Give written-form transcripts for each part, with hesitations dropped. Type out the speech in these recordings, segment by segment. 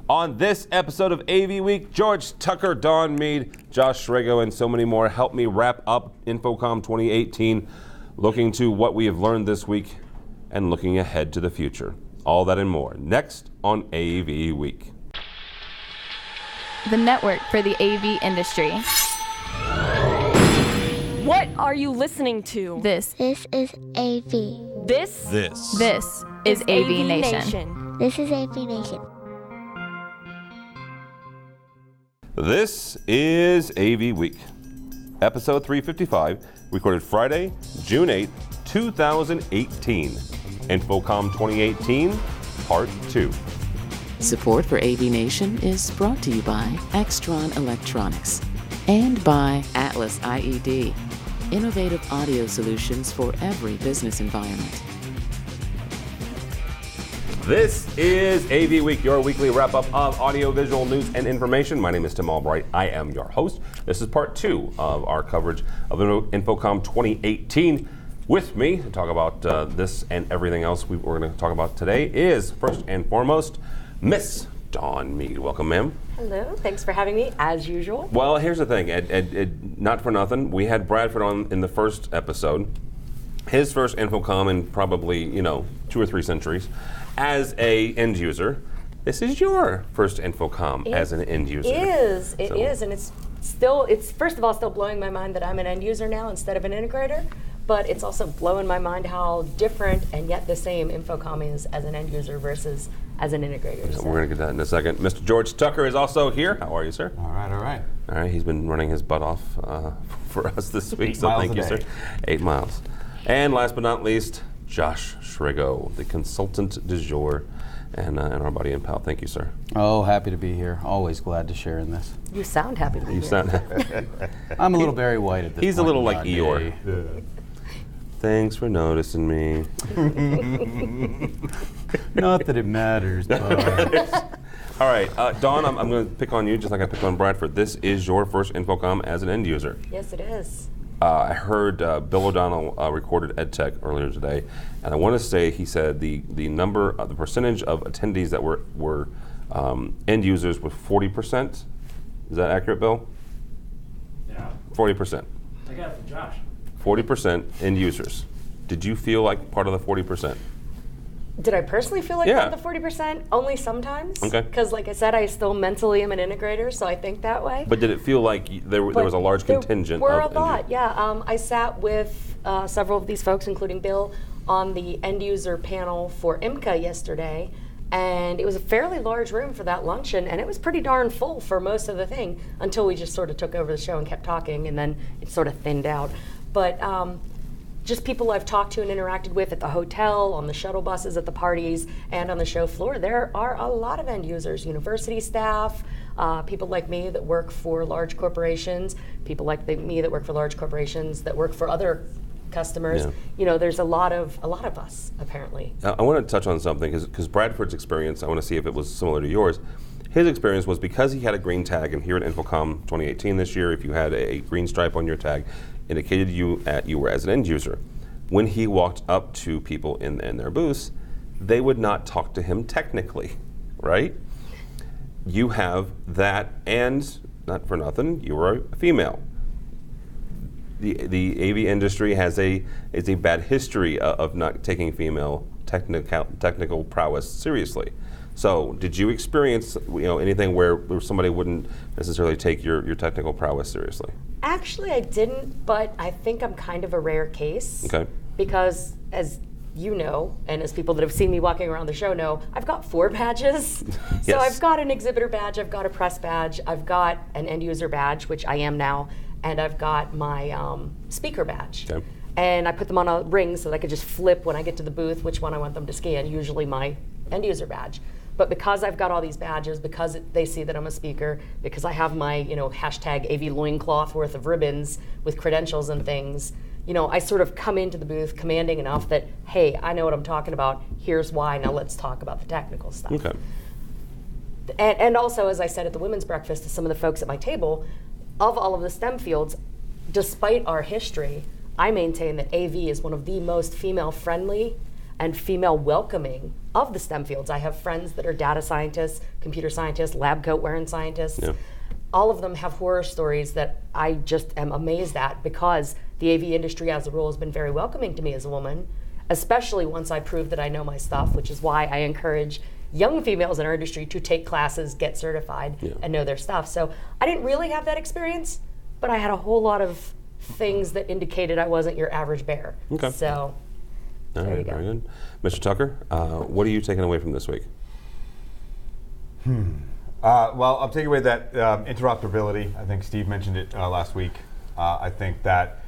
On this episode of AV Week, George Tucker, Dawn Mead, Josh Shrego, and so many more help me wrap up InfoComm 2018, looking to what we have learned this week and looking ahead to the future. All that and more next on AV Week. The network for the AV industry. What are you listening to? This is AV. This is AVNation. This is AVNation. This is AV Week, episode 355, recorded Friday, June 8th, 2018. InfoComm 2018, Part 2. Support for AVNation is brought to you by Extron Electronics and by Atlas IED, innovative audio solutions for every business environment. This is AV Week, your weekly wrap-up of audio-visual news and information. My name is Tim Albright. I am your host. This is part 2 of our coverage of InfoComm 2018. With me to talk about this and everything else we're going to talk about today is, first and foremost, Miss Dawn Mead. Welcome, ma'am. Hello. Thanks for having me, as usual. Well, here's the thing. Not for nothing, we had Bradford on in the first episode. His first InfoComm in probably, 2 or 3 centuries. As a end user, this is your first InfoComm as an end user. It is, and it's first of all still blowing my mind that I'm an end user now instead of an integrator, but it's also blowing my mind how different and yet the same InfoComm is as an end user versus as an integrator. So we're going to get that in a second. Mr. George Tucker is also here. How are you, sir? All right. All right, he's been running his butt off for us this week, so thank you, sir. 8 miles. And last but not least, Josh Shrego, the consultant du jour, and our buddy and pal. Thank you, sir. Oh, happy to be here. Always glad to share in this. You sound happy to be here. You sound happy. I'm a little Barry White at this point. He's a little like day. Eeyore. Yeah. Thanks for noticing me. Not that it matters, but... All right, Dawn, I'm going to pick on you just like I picked on Bradford. This is your first InfoComm as an end user. Yes, it is. I heard Bill O'Donnell recorded EdTech earlier today, and I want to say he said the percentage of attendees that were end users was 40%. Is that accurate, Bill? Yeah. 40%. I got it from Josh. 40% end users. Did you feel like part of the 40%? Did I personally feel like part of the 40%? Only sometimes. Okay. Because like I said, I still mentally am an integrator, so I think that way. But did it feel like there was a large contingent? There were a lot, yeah. I sat with several of these folks, including Bill, on the end user panel for IMCA yesterday, and it was a fairly large room for that luncheon, and it was pretty darn full for most of the thing until we just sort of took over the show and kept talking, and then it sort of thinned out. But just people I've talked to and interacted with at the hotel, on the shuttle buses, at the parties, and on the show floor, there are a lot of end users, university staff, people like me that work for large corporations, people like me that work for large corporations that work for other customers. Yeah. There's a lot of us, apparently. I want to touch on something, because Bradford's experience, I want to see if it was similar to yours. His experience was because he had a green tag, and here at InfoComm 2018 this year, if you had a green stripe on your tag, indicated you were as an end user. When he walked up to people in their booths, they would not talk to him technically, right? You have that, and not for nothing, you were a female. The AV industry has a bad history of not taking female technical prowess seriously. So, did you experience anything where somebody wouldn't necessarily take your technical prowess seriously? Actually, I didn't, but I think I'm kind of a rare case. Okay. Because, as you know, and as people that have seen me walking around the show know, I've got 4 badges. Yes. So I've got an exhibitor badge, I've got a press badge, I've got an end user badge, which I am now, and I've got my speaker badge. Okay. And I put them on a ring so that I could just flip when I get to the booth which one I want them to scan, usually my end user badge. But because I've got all these badges, because they see that I'm a speaker, because I have my, hashtag AV loincloth worth of ribbons with credentials and things, I sort of come into the booth commanding enough that, hey, I know what I'm talking about, here's why, now let's talk about the technical stuff. Okay. And also, as I said at the women's breakfast to some of the folks at my table, of all of the STEM fields, despite our history, I maintain that AV is one of the most female-friendly and female-welcoming of the STEM fields. I have friends that are data scientists, computer scientists, lab coat wearing scientists. Yeah. All of them have horror stories that I just am amazed at, because the AV industry as a rule has been very welcoming to me as a woman, especially once I prove that I know my stuff, which is why I encourage young females in our industry to take classes, get certified, and know their stuff. So I didn't really have that experience, but I had a whole lot of things that indicated I wasn't your average bear. Okay. So All there right, you go. very good. Mr. Tucker, what are you taking away from this week? Well, I'll take away that interoperability. I think Steve mentioned it last week. I think that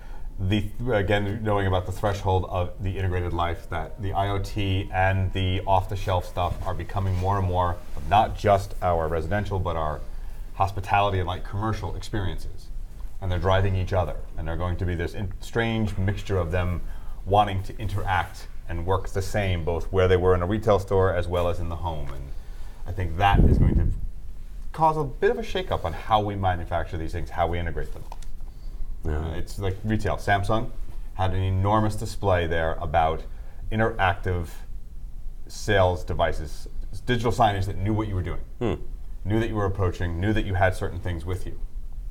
again, knowing about the threshold of the integrated life, that the IoT and the off-the-shelf stuff are becoming more and more of not just our residential, but our hospitality and like commercial experiences. And they're driving each other. And they're going to be this strange mixture of them wanting to interact and work the same, both where they were in a retail store as well as in the home. And I think that is going to cause a bit of a shakeup on how we manufacture these things, how we integrate them. It's like retail. Samsung had an enormous display there about interactive sales devices, digital signage that knew what you were doing, knew that you were approaching, knew that you had certain things with you.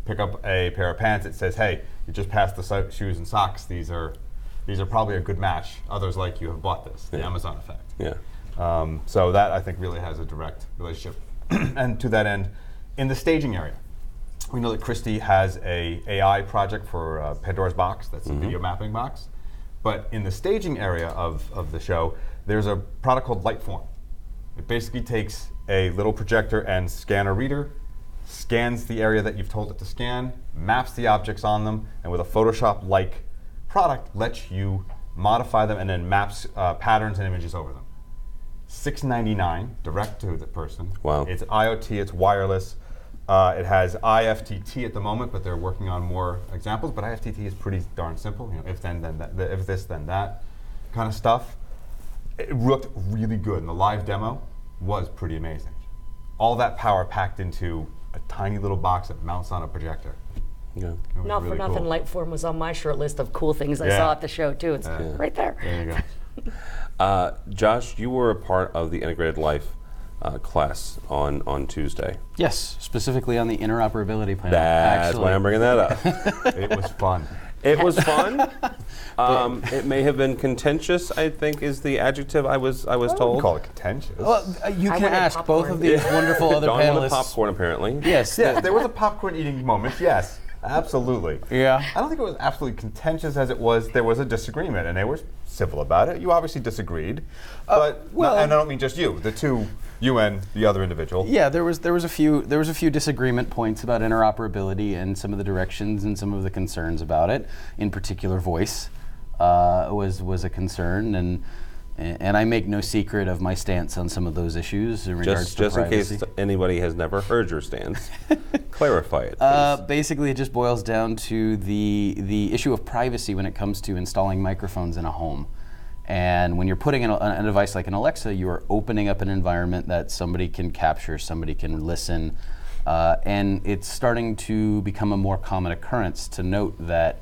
Pick up a pair of pants, it says, hey, you just passed the shoes and socks. These are probably a good match. Others like you have bought this, the Amazon effect. Yeah. So that I think really has a direct relationship. And to that end, in the staging area, we know that Christie has a AI project for Pandora's Box, that's a video mapping box. But in the staging area of the show, there's a product called Lightform. It basically takes a little projector and scanner reader, scans the area that you've told it to scan, maps the objects on them, and with a Photoshop-like product, lets you modify them and then maps patterns and images over them. $6.99 direct to the person. Wow. It's IoT, it's wireless. It has IFTT at the moment, but they're working on more examples. But IFTT is pretty darn simple. You know, if then that, if this then that, kind of stuff. It looked really good, and the live demo was pretty amazing. All that power packed into a tiny little box that mounts on a projector. Yeah. It was Not really for nothing, cool. Lightform was on my short list of cool things I Yeah. saw at the show too. It's right there. There you go. Josh, you were a part of the Integrated Life class on Tuesday. Yes, specifically on the interoperability plan. That's actually. why I'm bringing that up. It was fun. It was fun. It may have been contentious, I think is the adjective I was I told. wouldn't call it contentious. Well, you I can wanted ask popcorn. both of these wonderful other Dawn panelists. with popcorn, apparently. Yes. Yes, there was a popcorn eating moment, yes. Absolutely. Yeah. I don't think it was absolutely contentious as it was. There was a disagreement, and they were civil about it. You obviously disagreed, but well- and I don't mean just you. The two, you and the other individual. Yeah, there was a few disagreement points about interoperability and some of the directions and some of the concerns about it. In particular, voice was a concern, and I make no secret of my stance on some of those issues in regards to Just in privacy. case anybody has never heard your stance, clarify it, please. Basically, it just boils down to the issue of privacy when it comes to installing microphones in a home. And when you're putting in a device like an Alexa, you are opening up an environment that somebody can capture, somebody can listen, and it's starting to become a more common occurrence to note that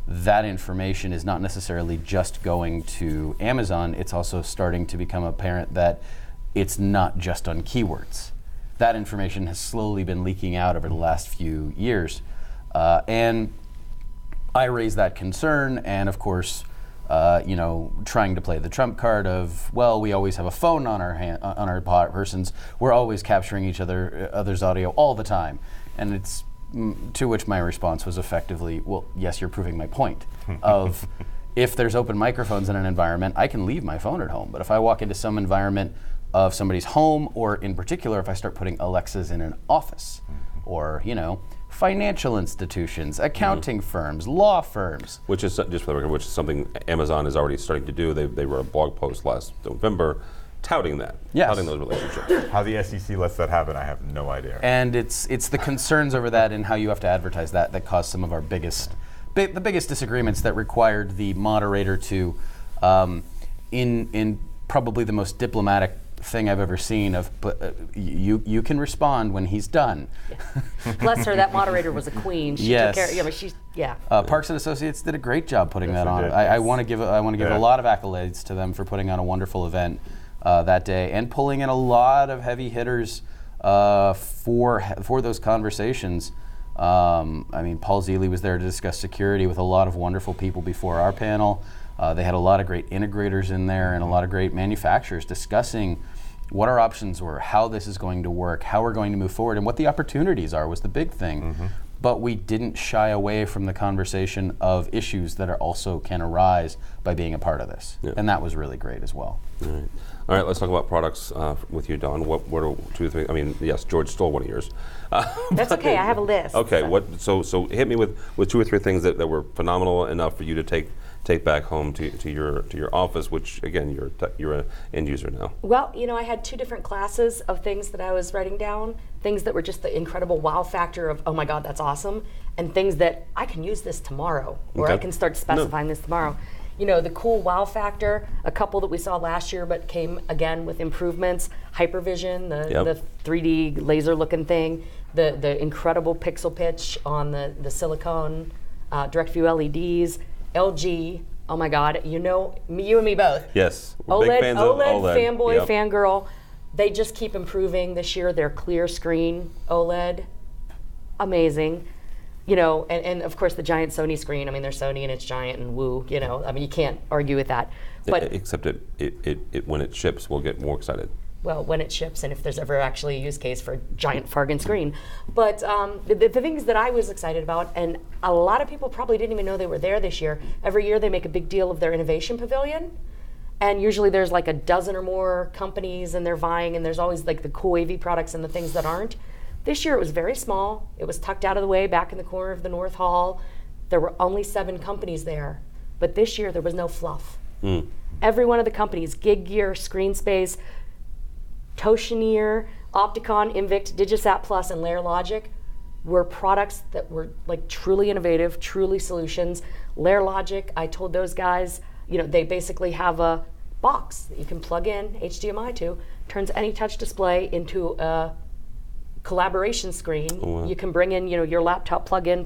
that information is not necessarily just going to Amazon, it's also starting to become apparent that it's not just on keywords. That information has slowly been leaking out over the last few years. And I raised that concern, and of course, trying to play the trump card of, well, we always have a phone on our persons. We're always capturing each other's audio all the time, and it's to which my response was effectively, well, yes, you're proving my point. Of if there's open microphones in an environment, I can leave my phone at home. But if I walk into some environment of somebody's home, or in particular, if I start putting Alexas in an office, or financial institutions, accounting firms, law firms. Which is, just for the record, which is something Amazon is already starting to do. They wrote a blog post last November touting that, Yes. touting those relationships. How the SEC lets that happen, I have no idea. And it's the concerns over that and how you have to advertise that caused some of our biggest disagreements that required the moderator to, in probably the most diplomatic thing I've ever seen of, you can respond when he's done. Bless her, that moderator was a queen. She Yes. took care. Yeah, but she's Parks and Associates did a great job putting Yes, that they on. did. I want to give Yeah. a lot of accolades to them for putting on a wonderful event. that day, and pulling in a lot of heavy hitters for those conversations. I mean, Paul Zealy was there to discuss security with a lot of wonderful people before our panel. They had a lot of great integrators in there and a lot of great manufacturers discussing what our options were, how this is going to work, how we're going to move forward, and what the opportunities are was the big thing. But we didn't shy away from the conversation of issues that also can arise by being a part of this. And that was really great as well. All right, let's talk about products with you, Dawn. What are 2 or 3? I mean, yes, George stole one of yours. That's okay. I have a list. Okay, so hit me with 2 or 3 things that were phenomenal enough for you to take back home to your office, which again you're an end user now. Well, I had 2 different classes of things that I was writing down, things that were just the incredible wow factor of, oh my God, that's awesome, and things that I can use this tomorrow, or I can start specifying this tomorrow. The cool wow factor, a couple that we saw last year but came again with improvements, Hypervision, the 3D laser looking thing, the incredible pixel pitch on the silicone, direct view LEDs, LG, oh my God, you and me both. Yes, we're big fans of OLED. Fanboy, fangirl. They just keep improving this year. Their clear screen OLED, amazing. And of course the giant Sony screen. I mean, they're Sony and it's giant and woo. I mean, you can't argue with that. But except it when it ships, we'll get more excited. Well, when it ships, and if there's ever actually a use case for a giant Fargan screen. But the things that I was excited about, and a lot of people probably didn't even know they were there this year. Every year they make a big deal of their innovation pavilion, and usually there's like a dozen or more companies, and they're vying, and there's always like the cool AV products and the things that aren't. This year it was very small. It was tucked out of the way back in the corner of the North Hall. There were only 7 companies there, but this year there was no fluff. Every one of the companies, Gig Gear, ScreenSpace, Toshineer, Opticon, Invict, Digisat Plus, and Layer Logic were products that were like truly innovative, truly solutions. Layer Logic, I told those guys, they basically have a box that you can plug in HDMI to, turns any touch display into a collaboration screen. You can bring in, your laptop, plug in.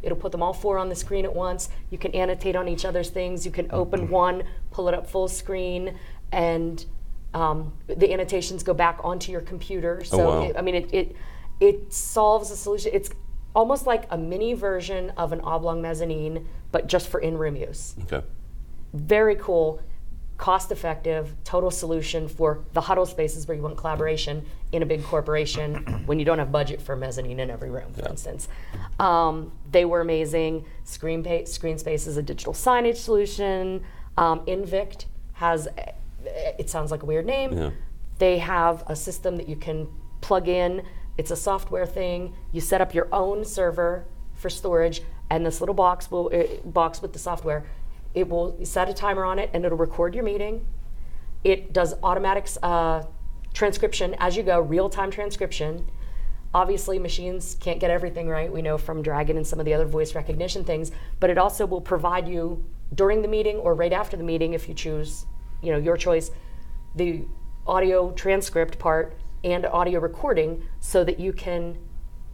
It'll put them all 4 on the screen at once. You can annotate on each other's things. You can open one, pull it up full screen, and the annotations go back onto your computer. So it solves a solution. It's almost like a mini version of an oblong mezzanine, but just for in-room use. Okay. Very cool, cost-effective, total solution for the huddle spaces where you want collaboration in a big corporation when you don't have budget for mezzanine in every room, for instance. They were amazing. ScreenSpace is a digital signage solution. Invict has, it sounds like a weird name. They have a system that you can plug in. It's a software thing. You set up your own server for storage, and this little box with the software, it will set a timer on it, and it'll record your meeting. It does automatic transcription as you go, real-time transcription. Obviously, machines can't get everything right. We know from Dragon and some of the other voice recognition things, but it also will provide you during the meeting or right after the meeting, if you choose, your choice, the audio transcript part and audio recording so that you can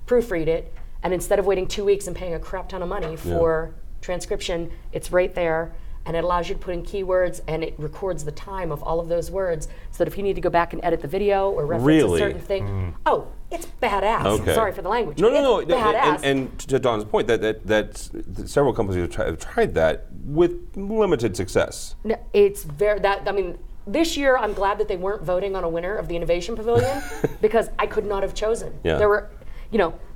proofread it. And instead of waiting 2 weeks and paying a crap ton of money for transcription, it's right there, and it allows you to put in keywords, and it records the time of all of those words, so that if you need to go back and edit the video or reference a certain thing, it's badass. Okay. Sorry for the language. No. It's badass. And to Don's point, that several companies have tried that with limited success. No, it's very this year I'm glad that they weren't voting on a winner of the Innovation Pavilion because I could not have chosen. Yeah. There were,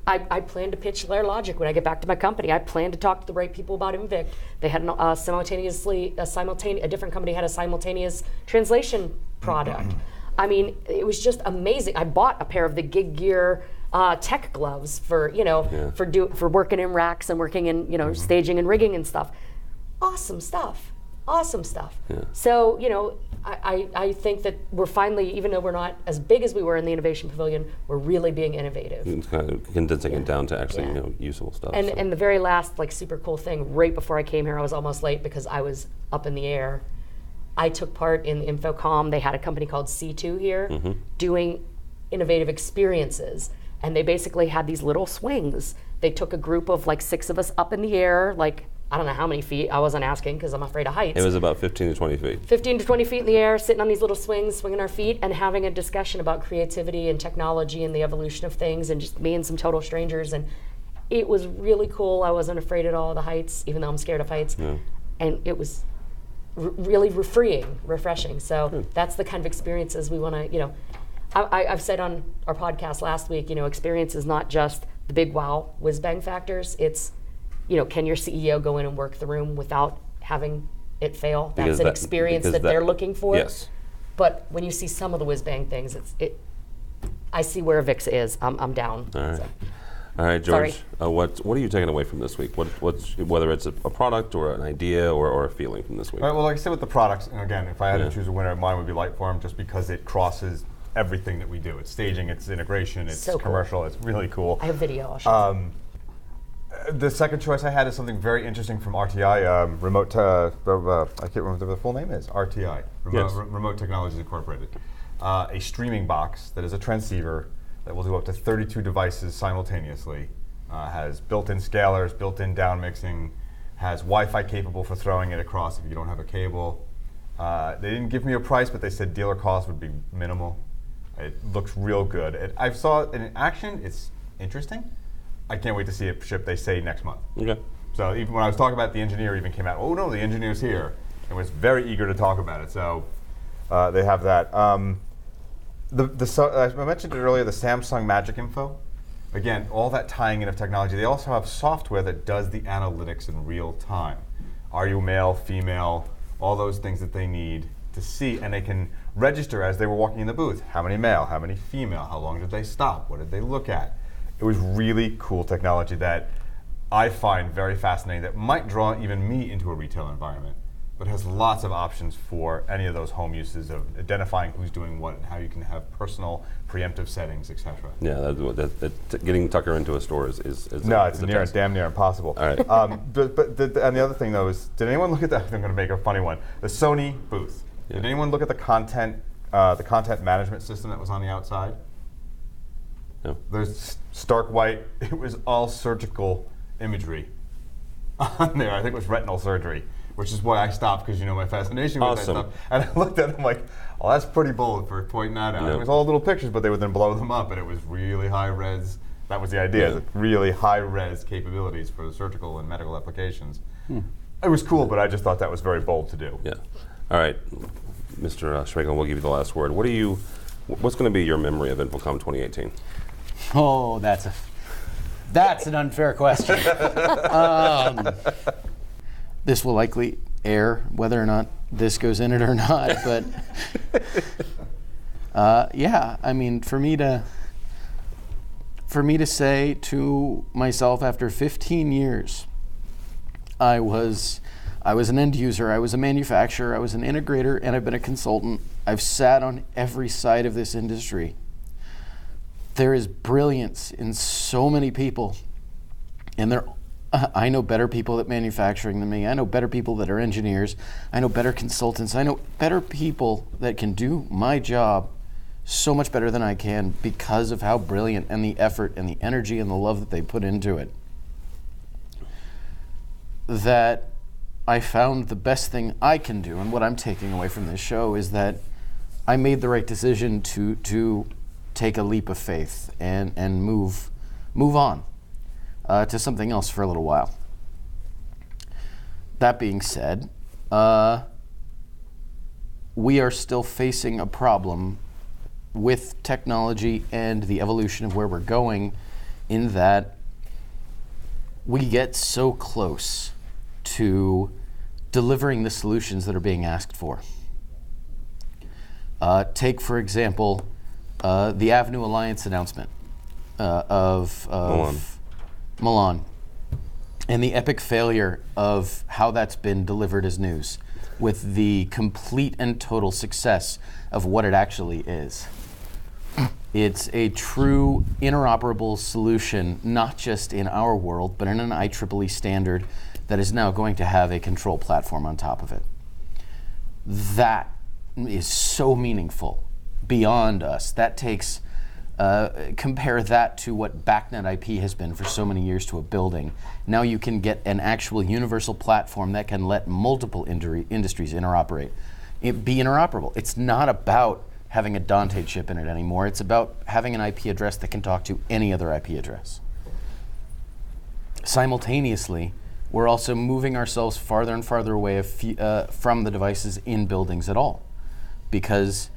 I plan to pitch Layer Logic when I get back to my company. I plan to talk to the right people about Invict. They had a different company had a simultaneous translation product. I mean, it was just amazing. I bought a pair of the Gig Gear tech gloves for for working in racks and working in staging and rigging and stuff. Awesome stuff. Yeah. So I think that we're finally, even though we're not as big as we were in the Innovation Pavilion, we're really being innovative. It's kind of condensing it down to actually usable stuff. And the very last super cool thing, right before I came here, I was almost late because I was up in the air. I took part in InfoComm. They had a company called C2 here doing innovative experiences, and they basically had these little swings. They took a group of 6 of us up in the air, I don't know how many feet. I wasn't asking because I'm afraid of heights. It was about 15 to 20 feet. 15 to 20 feet in the air, sitting on these little swings, swinging our feet, and having a discussion about creativity and technology and the evolution of things, and just me and some total strangers. And it was really cool. I wasn't afraid at all of the heights, even though I'm scared of heights. Yeah. And it was really refreshing. So that's the kind of experiences we want to, I've said on our podcast last week, experience is not just the big wow whiz bang factors. It's, can your CEO go in and work the room without having it fail? That's an experience that they're looking for. Yes. But when you see some of the whiz bang things, I see where VIX is. I'm down. All right. So. All right, George. Sorry. What are you taking away from this week? What's whether it's a product or an idea or a feeling from this week? All right, well, like I said with the products, and again, if I had to choose a winner, mine would be Lightform, just because it crosses everything that we do. It's staging, it's integration, it's So cool. commercial. It's really cool. I have video. I'll show you. The second choice I had is something very interesting from RTI, Remote. I can't remember what the full name is. RTI, Remote Technologies Incorporated, a streaming box that is a transceiver that will do up to 32 devices simultaneously. Has built-in scalers, built-in down mixing, has Wi-Fi capable for throwing it across if you don't have a cable. They didn't give me a price, but they said dealer cost would be minimal. It looks real good. I saw it in action. It's interesting. I can't wait to see it ship, they say, next month. Okay. So even when I was talking about it, the engineer even came out, oh no, the engineer's here, and was very eager to talk about it. So they have that. I mentioned it earlier, the Samsung Magic Info. Again, all that tying in of technology. They also have software that does the analytics in real time. Are you male, female, all those things that they need to see, and they can register as they were walking in the booth. How many male, how many female, how long did they stop, what did they look at? It was really cool technology that I find very fascinating, that might draw even me into a retail environment, but has lots of options for any of those home uses of identifying who's doing what and how you can have personal preemptive settings, etc. Yeah, getting Tucker into a store is no, it's it's damn near impossible. All right. And the other thing though is, did anyone look at that? I'm going to make a funny one. The Sony booth. Yeah. Did anyone look at the content management system that was on the outside? No. There's stark white. It was all surgical imagery on there. I think it was retinal surgery, which is why I stopped, because my fascination with that stuff. And I looked at it, I'm like, oh, that's pretty bold for pointing that out. Yeah. It was all little pictures, but they would then blow them up, and it was really high res. That was the idea, the really high res capabilities for the surgical and medical applications. It was cool, but I just thought that was very bold to do. Yeah. All right, Mr. Schragle, we'll give you the last word. What's going to be your memory of InfoComm 2018? Oh, that's an unfair question. This will likely air whether or not this goes in it or not, but yeah, I mean, for me to say to myself after 15 years, I was an end user, I was a manufacturer, I was an integrator, and I've been a consultant. I've sat on every side of this industry. There is brilliance in so many people, and I know better people at manufacturing than me. I know better people that are engineers. I know better consultants. I know better people that can do my job so much better than I can because of how brilliant and the effort and the energy and the love that they put into it. That I found the best thing I can do, and what I'm taking away from this show is that I made the right decision to take a leap of faith and move on to something else for a little while. That being said, we are still facing a problem with technology and the evolution of where we're going, in that we get so close to delivering the solutions that are being asked for. Take, for example, the Avenue Alliance announcement of Milan, and the epic failure of how that's been delivered as news, with the complete and total success of what it actually is. It's a true interoperable solution, not just in our world, but in an IEEE standard that is now going to have a control platform on top of it. That is so meaningful beyond us. That takes compare that to what BACnet IP has been for so many years to a building. Now you can get an actual universal platform that can let multiple industries be interoperable. It's not about having a Dante chip in it anymore. It's about having an IP address that can talk to any other IP address. Simultaneously, we're also moving ourselves farther and farther away from the devices in buildings at all, because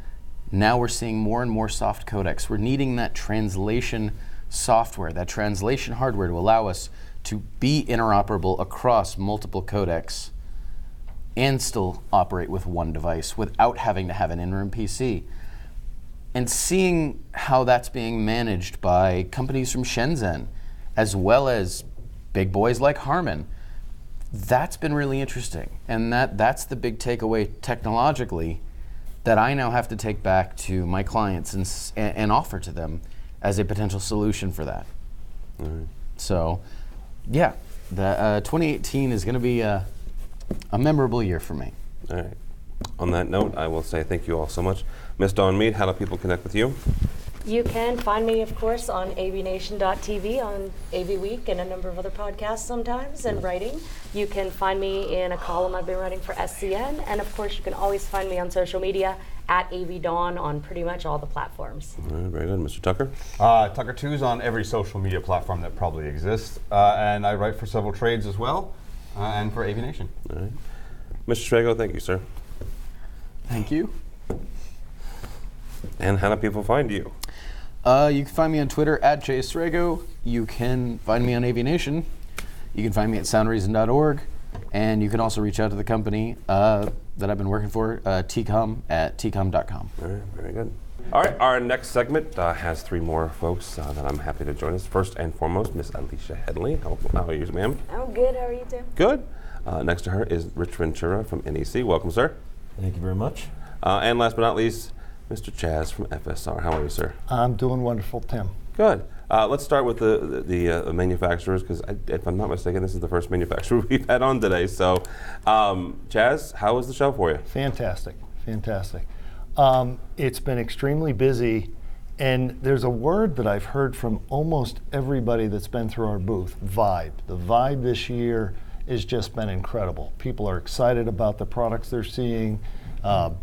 now we're seeing more and more soft codecs. We're needing that translation software, that translation hardware to allow us to be interoperable across multiple codecs and still operate with one device without having to have an interim PC. And seeing how that's being managed by companies from Shenzhen, as well as big boys like Harman, that's been really interesting. And that's the big takeaway technologically that I now have to take back to my clients and offer to them as a potential solution for that. Right. So, yeah, 2018 is going to be a memorable year for me. All right. On that note, I will say thank you all so much. Ms. Dawn Mead, how do people connect with you? You can find me, of course, on AVNation.tv, on AVWeek, and a number of other podcasts sometimes, and writing. You can find me in a column I've been writing for SCN, and of course, you can always find me on social media at AVDawn on pretty much all the platforms. All right, very good. Mr. Tucker? Tucker2 is on every social media platform that probably exists, and I write for several trades as well, and for AVNation. All right. Mr. Strago, thank you, sir. Thank you. And how do people find you? You can find me on Twitter at JSrago. You can find me on AVNation. You can find me at soundreason.org. And you can also reach out to the company that I've been working for, TCOM, at tcom.com. All right, very good. All right, our next segment has three more folks that I'm happy to join us. First and foremost, Miss Alicia Headley. How are you, ma'am? I'm good. How are you, Tim? Good. Next to her is Rich Ventura from NEC. Welcome, sir. Thank you very much. And last but not least, Mr. Chaz from FSR. How are you, sir? I'm doing wonderful, Tim. Good. Let's start with the manufacturers, because if I'm not mistaken, this is the first manufacturer we've had on today. So, Chaz, how was the show for you? Fantastic, fantastic. It's been extremely busy, and there's a word that I've heard from almost everybody that's been through our booth, vibe. The vibe this year has just been incredible. People are excited about the products they're seeing.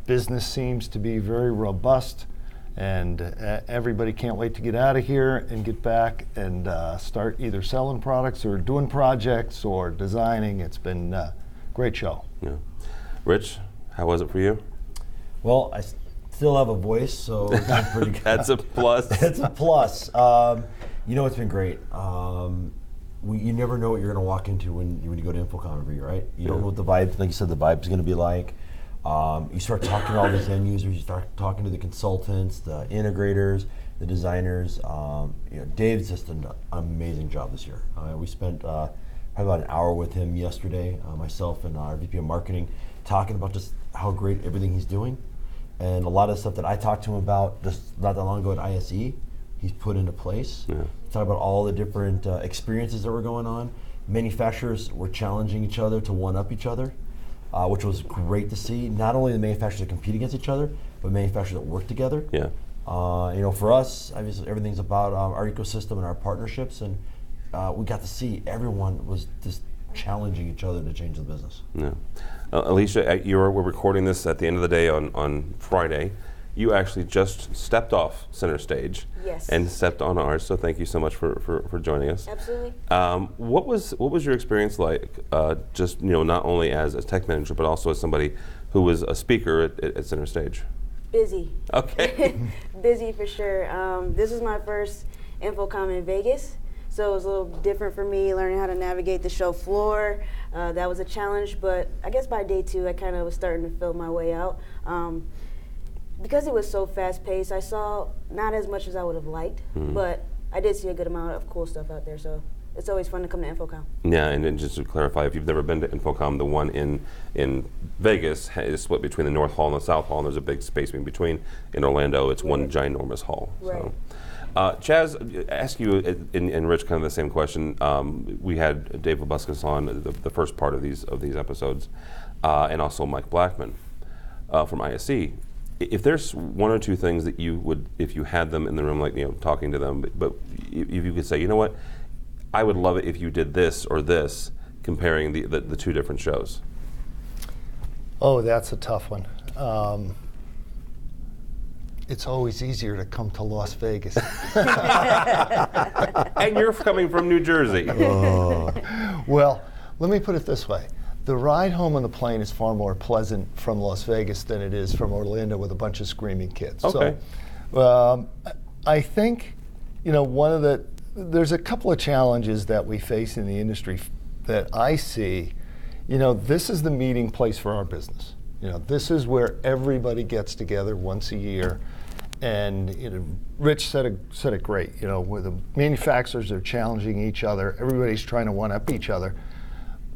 Business seems to be very robust, and everybody can't wait to get out of here and get back and start either selling products or doing projects or designing. It's been a great show. Yeah. Rich, how was it for you? Well, I still have a voice, so it's been pretty good. That's a plus. It's a plus. It's been great. You never know what you're going to walk into when you go to InfoComm every year, right? You don't know what the vibe, like you said, the vibe's going to be like. You start talking to all these end users, you start talking to the consultants, the integrators, the designers. Dave's just done an amazing job this year. We spent probably about an hour with him yesterday, myself and our VP of Marketing, talking about just how great everything he's doing. And a lot of stuff that I talked to him about just not that long ago at ISE, he's put into place. Yeah. Talk about all the different experiences that were going on. Manufacturers were challenging each other to one-up each other. Which was great to see. Not only the manufacturers that compete against each other, but manufacturers that work together. Yeah. For us, obviously everything's about our ecosystem and our partnerships, and we got to see everyone was just challenging each other to change the business. Yeah. Alicia, we're recording this at the end of the day on Friday. You actually just stepped off center stage. Yes. And stepped on ours, so thank you so much for joining us. Absolutely. What was your experience like, just not only as a tech manager, but also as somebody who was a speaker at center stage? Busy. Okay. Busy for sure. This was my first InfoComm in Vegas, so it was a little different for me, learning how to navigate the show floor. That was a challenge, but I guess by day 2, I kind of was starting to feel my way out. Because it was so fast-paced, I saw not as much as I would have liked, but I did see a good amount of cool stuff out there, so it's always fun to come to InfoComm. Yeah, and then just to clarify, if you've never been to InfoComm, the one in Vegas is split between the North Hall and the South Hall, and there's a big space in between. In Orlando, it's one ginormous hall. Right. So. Chaz, ask you and Rich kind of the same question. We had Dave Labuscas on the first part of these episodes, and also Mike Blackman from ISE. If there's one or two things that you would, if you had them in the room, like talking to them, but if you could say, you know what, I would love it if you did this or this, comparing the two different shows. Oh, that's a tough one. It's always easier to come to Las Vegas. And you're coming from New Jersey. Well, let me put it this way. The ride home on the plane is far more pleasant from Las Vegas than it is from Orlando with a bunch of screaming kids. Okay. So I think, there's a couple of challenges that we face in the industry that I see. This is the meeting place for our business. This is where everybody gets together once a year. And Rich said it great. Where the manufacturers are challenging each other, everybody's trying to one up each other.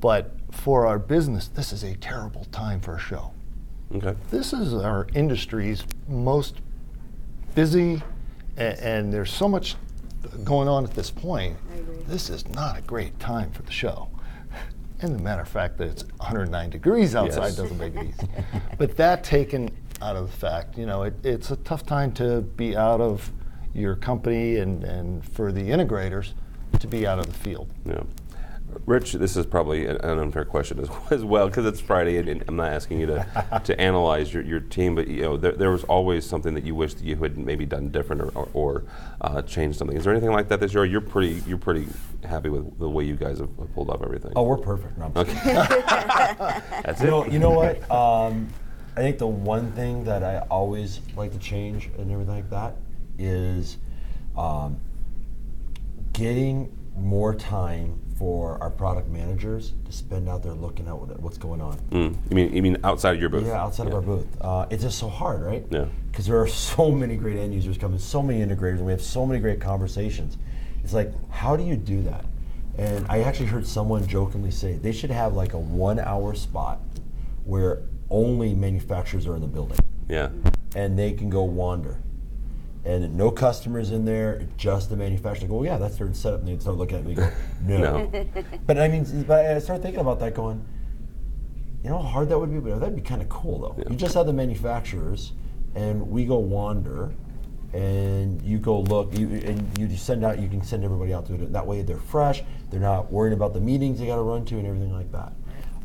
But for our business, this is a terrible time for a show. Okay. This is our industry's most busy, and there's so much going on at this point. I agree. This is not a great time for the show. And the matter of fact that it's 109 degrees outside Yes. doesn't make it easy. But that taken out of the fact, it's a tough time to be out of your company and for the integrators to be out of the field. Yeah. Rich, this is probably an unfair question as well, because it's Friday, and I'm not asking you to analyze your team, but there was always something that you wished that you had maybe done different or changed something. Is there anything like that this year? You're pretty happy with the way you guys have pulled off everything. Oh, we're perfect. No, I'm Okay. That's it. You know what? I think the one thing that I always like to change and everything like that is getting more time for our product managers to spend out there looking at what's going on. You mean outside of your booth? Yeah, outside of our booth. It's just so hard, right? Yeah. Because there are so many great end users coming, so many integrators, and we have so many great conversations. It's like, how do you do that? And I actually heard someone jokingly say they should have like a 1 hour spot where only manufacturers are in the building. Yeah. And they can go wander. And no customers in there, just the manufacturer. Go, well, yeah, that's their setup. And they start looking at me and go, no. But I started thinking about that going, how hard that would be? But that'd be kind of cool, though. Yeah. You just have the manufacturers, and we go wander, and you go look, you can send everybody out to it. That way they're fresh, they're not worrying about the meetings they got to run to and everything like that.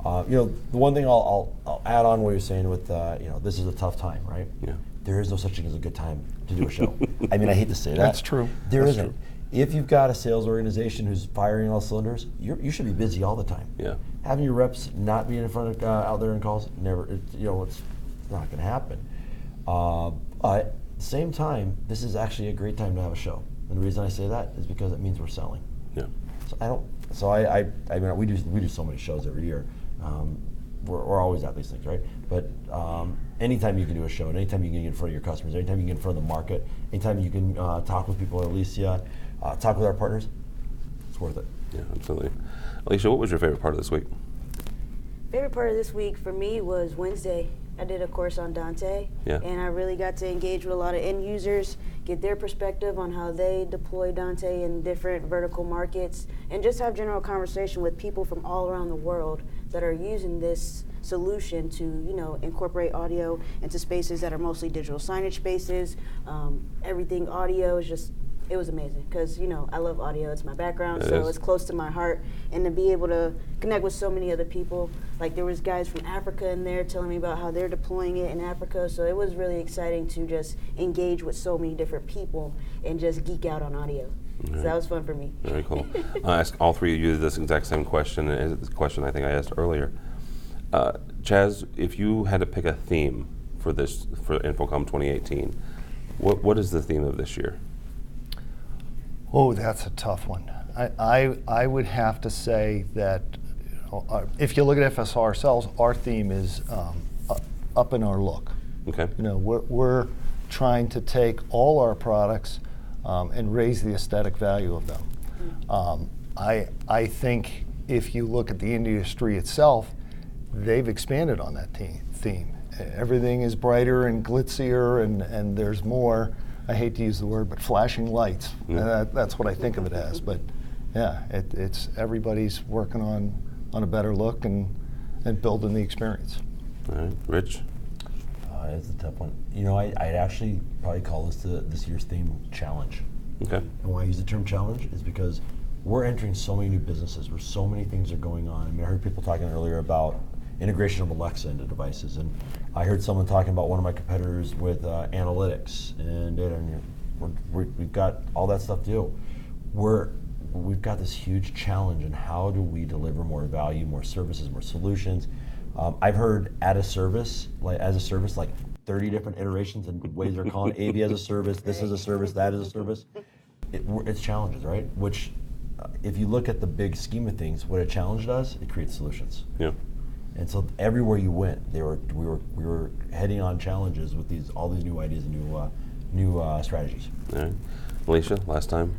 The one thing I'll add on what you're saying with, this is a tough time, right? Yeah. There is no such thing as a good time to do a show. I mean, I hate to say that. That's true. There That's isn't. true. If you've got a sales organization who's firing all cylinders, you should be busy all the time. Yeah. Having your reps not being in front of out there in calls, it's not going to happen. But at the same time, this is actually a great time to have a show. And the reason I say that is because it means we're selling. Yeah. We do so many shows every year. We're always at these things, right? But anytime you can do a show, and anytime you can get in front of your customers, anytime you can get in front of the market, anytime you can talk with people at Alicia, talk with our partners, it's worth it. Yeah, absolutely. Alicia, what was your favorite part of this week? Favorite part of this week for me was Wednesday. I did a course on Dante, Yeah. and I really got to engage with a lot of end users, get their perspective on how they deploy Dante in different vertical markets, and just have general conversation with people from all around the world that are using this solution to, incorporate audio into spaces that are mostly digital signage spaces. Everything audio is just, it was amazing because, I love audio. It's my background, so it's close to my heart. And to be able to connect with so many other people, like there was guys from Africa in there telling me about how they're deploying it in Africa. So it was really exciting to just engage with so many different people and just geek out on audio. Right. So that was fun for me. Very cool. I'll ask all three of you this exact same question, and it's the question I think I asked earlier. Chaz, if you had to pick a theme for InfoComm 2018, what is the theme of this year? Oh, that's a tough one. I would have to say that if you look at FSR ourselves, our theme is up in our look. Okay. We're trying to take all our products and raise the aesthetic value of them. I think if you look at the industry itself, they've expanded on that theme. Everything is brighter and glitzier, and there's more, I hate to use the word, but flashing lights. That's what I think of it as. But yeah, it's everybody's working on a better look and building the experience. All right, Rich? It's a tough one. You know, I'd actually probably call this year's theme challenge. Okay. And why I use the term challenge is because we're entering so many new businesses where so many things are going on. I mean, I heard people talking earlier about integration of Alexa into devices, and I heard someone talking about one of my competitors with analytics and data, and we've got all that stuff to do. We've got this huge challenge in how do we deliver more value, more services, more solutions. I've heard as a service, like 30 different iterations and ways they're calling it. AV as a service, this is a service, that is a service. It's challenges, right? Which, if you look at the big scheme of things, what a challenge does, it creates solutions. Yeah. And so everywhere you went, we were heading on challenges with all these new ideas and new strategies. All right. Alicia, last time?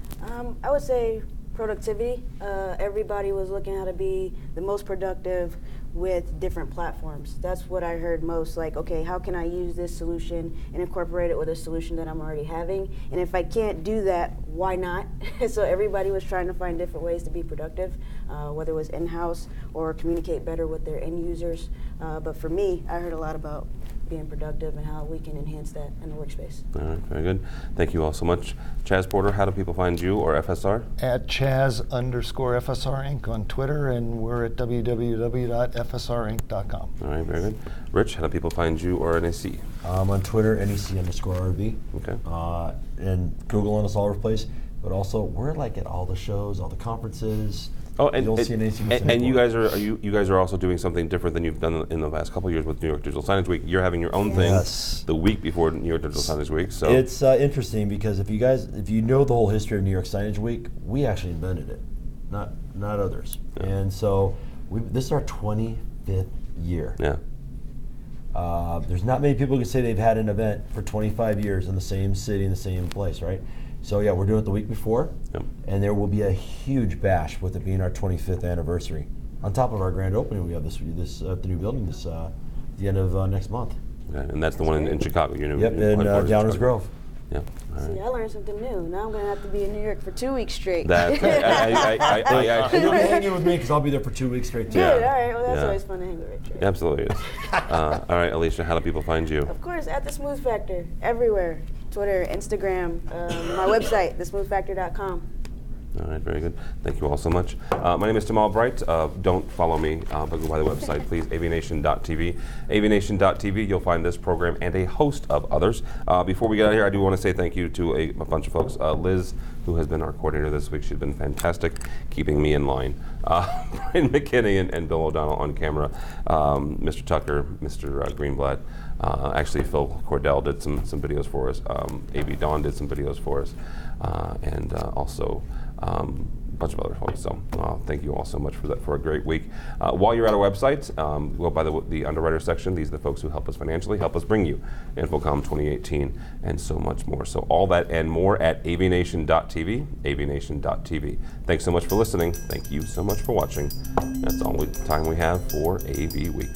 I would say productivity. Everybody was looking how to be the most productive with different platforms. That's what I heard most, like, okay, how can I use this solution and incorporate it with a solution that I'm already having? And if I can't do that, why not? So everybody was trying to find different ways to be productive, whether it was in-house or communicate better with their end users. But for me, I heard a lot about being productive and how we can enhance that in the workspace. All right, very good. Thank you all so much. Chaz Porter, how do people find you or FSR? At Chaz_FSR Inc. on Twitter, and we're at www.fsrinc.com. All right, very good. Rich, how do people find you or NAC? On Twitter, NEC_RV. Okay. And Google on us all over the place. But also, we're like at all the shows, all the conferences. Oh, and You'll see an NEC booth and you anywhere. guys you guys are also doing something different than you've done in the last couple of years with New York Digital Signage Week. You're having your own thing the week before New York Digital Signage Week. So it's interesting because if you know the whole history of New York Signage Week, we actually invented it, not others. Yeah. And so this is our 25th year. Yeah. There's not many people who can say they've had an event for 25 years in the same city, in the same place, right? So yeah, we're doing it the week before, and there will be a huge bash with it being our 25th anniversary. On top of our grand opening, we have the new building the end of next month. Okay. And that's the one in Chicago. Your new Yep, in Downers Grove. Yeah. All right. See, I learned something new. Now I'm going to have to be in New York for 2 weeks straight. You'll be hanging with me because I'll be there for 2 weeks straight too. Good, all right. Well, that's always fun to hang with Richard. Absolutely is. All right, Alicia, how do people find you? Of course, at The Smooth Factor, everywhere. Twitter, Instagram, my website, thesmoothfactor.com. All right, very good. Thank you all so much. My name is Tim Albright. Don't follow me, but go by the website, please, AVNation.tv. AVNation.tv, you'll find this program and a host of others. Before we get out of here, I do want to say thank you to a bunch of folks. Liz, who has been our coordinator this week, she's been fantastic, keeping me in line. Brian McKinney and Bill O'Donnell on camera. Mr. Tucker, Mr. Greenblatt. Actually, Phil Cordell did some videos for us. A.B. Dawn did some videos for us. And also a bunch of other folks. So thank you all so much for that, for a great week. While you're at our website, go by the underwriter section. These are the folks who help us financially, help us bring you InfoComm 2018 and so much more. So all that and more at AVNation.tv, AVNation.tv. Thanks so much for listening. Thank you so much for watching. That's all the time we have for AV Week.